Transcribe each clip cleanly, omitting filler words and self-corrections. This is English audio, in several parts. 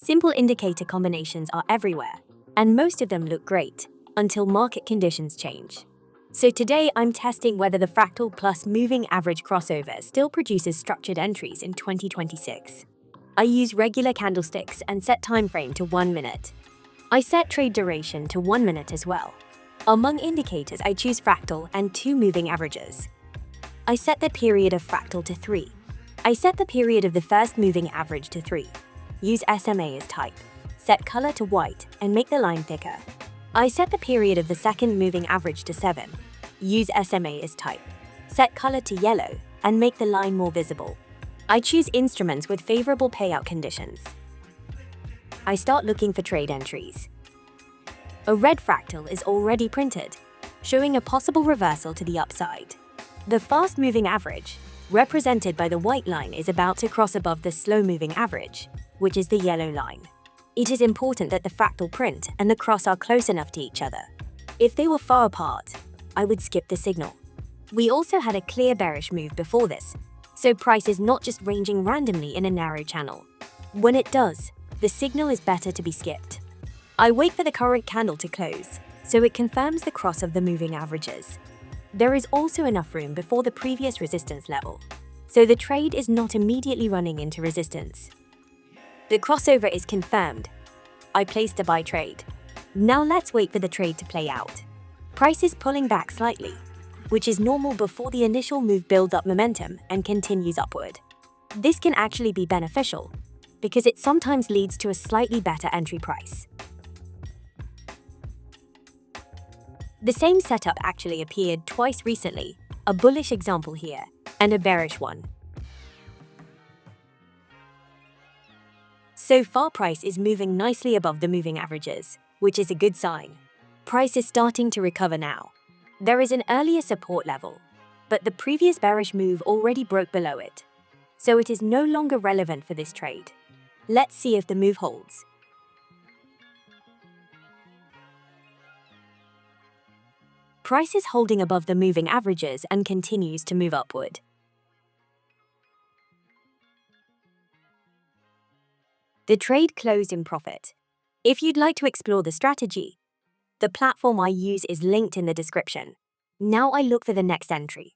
Simple indicator combinations are everywhere, and most of them look great until market conditions change. So today I'm testing whether the Fractal plus moving average crossover still produces structured entries in 2026. I use regular candlesticks and set time frame to 1 minute. I set trade duration to 1 minute as well. Among indicators, I choose Fractal and 2 moving averages. I set the period of Fractal to 3. I set the period of the first moving average to 3. Use SMA as type. Set color to white and make the line thicker. I set the period of the second moving average to 7. Use SMA as type. Set color to yellow and make the line more visible. I choose instruments with favorable payout conditions. I start looking for trade entries. A red fractal is already printed, showing a possible reversal to the upside. The fast moving average, represented by the white line, is about to cross above the slow moving average, which is the yellow line. It is important that the fractal print and the cross are close enough to each other. If they were far apart, I would skip the signal. We also had a clear bearish move before this, so price is not just ranging randomly in a narrow channel. When it does, the signal is better to be skipped. I wait for the current candle to close, so it confirms the cross of the moving averages. There is also enough room before the previous resistance level, so the trade is not immediately running into resistance. The crossover is confirmed. I placed a buy trade. Now let's wait for the trade to play out. Price is pulling back slightly, which is normal before the initial move builds up momentum and continues upward. This can actually be beneficial because it sometimes leads to a slightly better entry price. The same setup actually appeared twice recently, a bullish example here and a bearish one. So far, price is moving nicely above the moving averages, which is a good sign. Price is starting to recover now. There is an earlier support level, but the previous bearish move already broke below it, so it is no longer relevant for this trade. Let's see if the move holds. Price is holding above the moving averages and continues to move upward. The trade closed in profit. If you'd like to explore the strategy, the platform I use is linked in the description. Now I look for the next entry.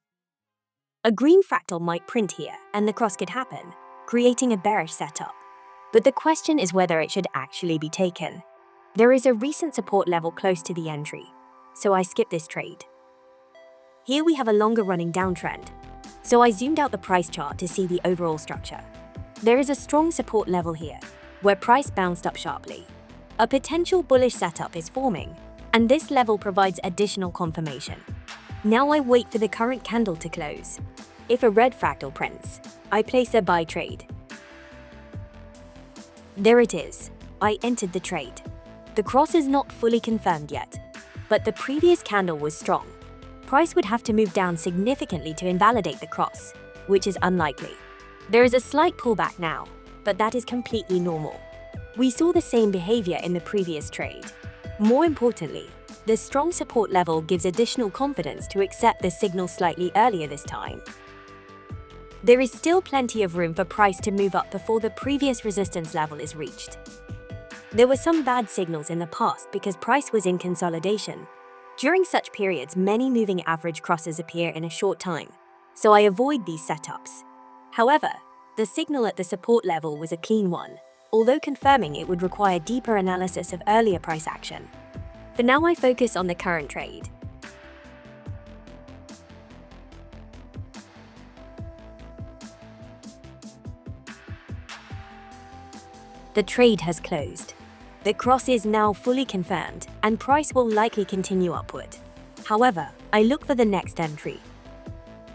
A green fractal might print here and the cross could happen, creating a bearish setup. But the question is whether it should actually be taken. There is a recent support level close to the entry, so I skip this trade. Here we have a longer running downtrend, so I zoomed out the price chart to see the overall structure. There is a strong support level here, where price bounced up sharply. A potential bullish setup is forming, and this level provides additional confirmation. Now I wait for the current candle to close. If a red fractal prints, I place a buy trade. There it is. I entered the trade. The cross is not fully confirmed yet, but the previous candle was strong. Price would have to move down significantly to invalidate the cross, which is unlikely. There is a slight pullback now, but that is completely normal. We saw the same behavior in the previous trade. More importantly, the strong support level gives additional confidence to accept the signal slightly earlier this time. There is still plenty of room for price to move up before the previous resistance level is reached. There were some bad signals in the past because price was in consolidation. During such periods, many moving average crosses appear in a short time, so I avoid these setups. However, the signal at the support level was a clean one, although confirming it would require deeper analysis of earlier price action. For now, I focus on the current trade. The trade has closed. The cross is now fully confirmed, and price will likely continue upward. However, I look for the next entry.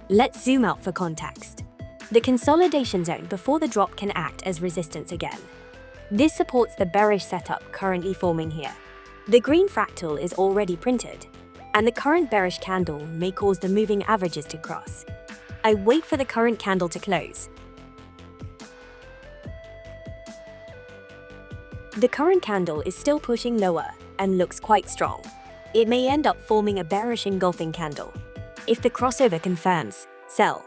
Let's zoom out for context. The consolidation zone before the drop can act as resistance again. This supports the bearish setup currently forming here. The green fractal is already printed, and the current bearish candle may cause the moving averages to cross. I wait for the current candle to close. The current candle is still pushing lower and looks quite strong. It may end up forming a bearish engulfing candle. If the crossover confirms, sell.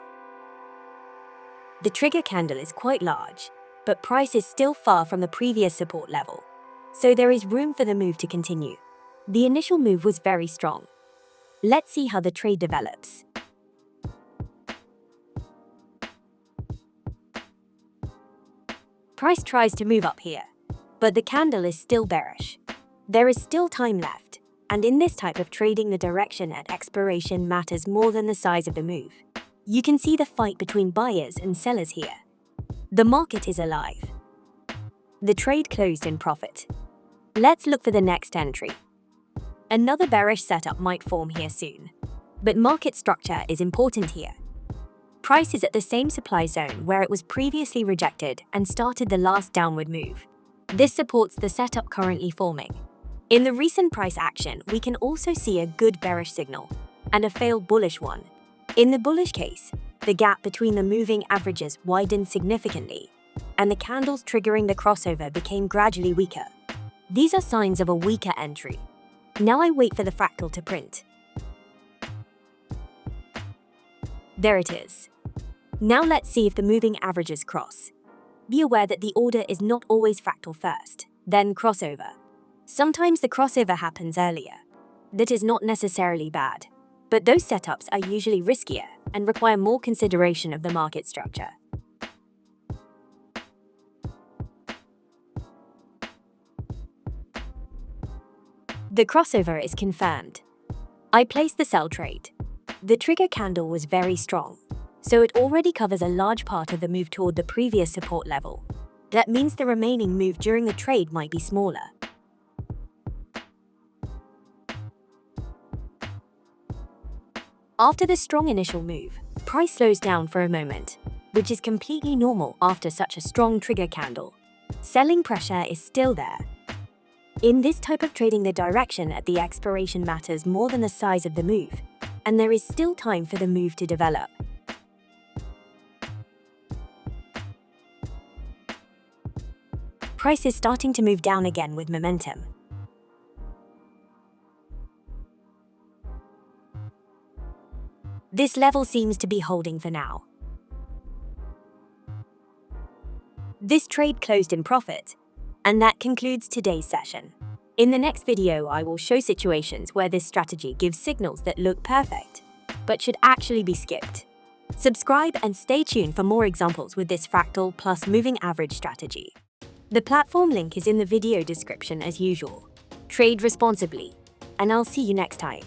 The trigger candle is quite large, but price is still far from the previous support level, so there is room for the move to continue. The initial move was very strong. Let's see how the trade develops. Price tries to move up here, but the candle is still bearish. There is still time left, and in this type of trading, the direction at expiration matters more than the size of the move. You can see the fight between buyers and sellers here. The market is alive. The trade closed in profit. Let's look for the next entry. Another bearish setup might form here soon, but market structure is important here. Price is at the same supply zone where it was previously rejected and started the last downward move. This supports the setup currently forming. In the recent price action, we can also see a good bearish signal and a failed bullish one. In the bullish case, the gap between the moving averages widened significantly, and the candles triggering the crossover became gradually weaker. These are signs of a weaker entry. Now I wait for the fractal to print. There it is. Now let's see if the moving averages cross. Be aware that the order is not always fractal first, then crossover. Sometimes the crossover happens earlier. That is not necessarily bad, but those setups are usually riskier and require more consideration of the market structure. The crossover is confirmed. I placed the sell trade. The trigger candle was very strong, so it already covers a large part of the move toward the previous support level. That means the remaining move during the trade might be smaller. After the strong initial move, price slows down for a moment, which is completely normal after such a strong trigger candle. Selling pressure is still there. In this type of trading, the direction at the expiration matters more than the size of the move, and there is still time for the move to develop. Price is starting to move down again with momentum. This level seems to be holding for now. This trade closed in profit, and that concludes today's session. In the next video, I will show situations where this strategy gives signals that look perfect, but should actually be skipped. Subscribe and stay tuned for more examples with this fractal plus moving average strategy. The platform link is in the video description as usual. Trade responsibly, and I'll see you next time.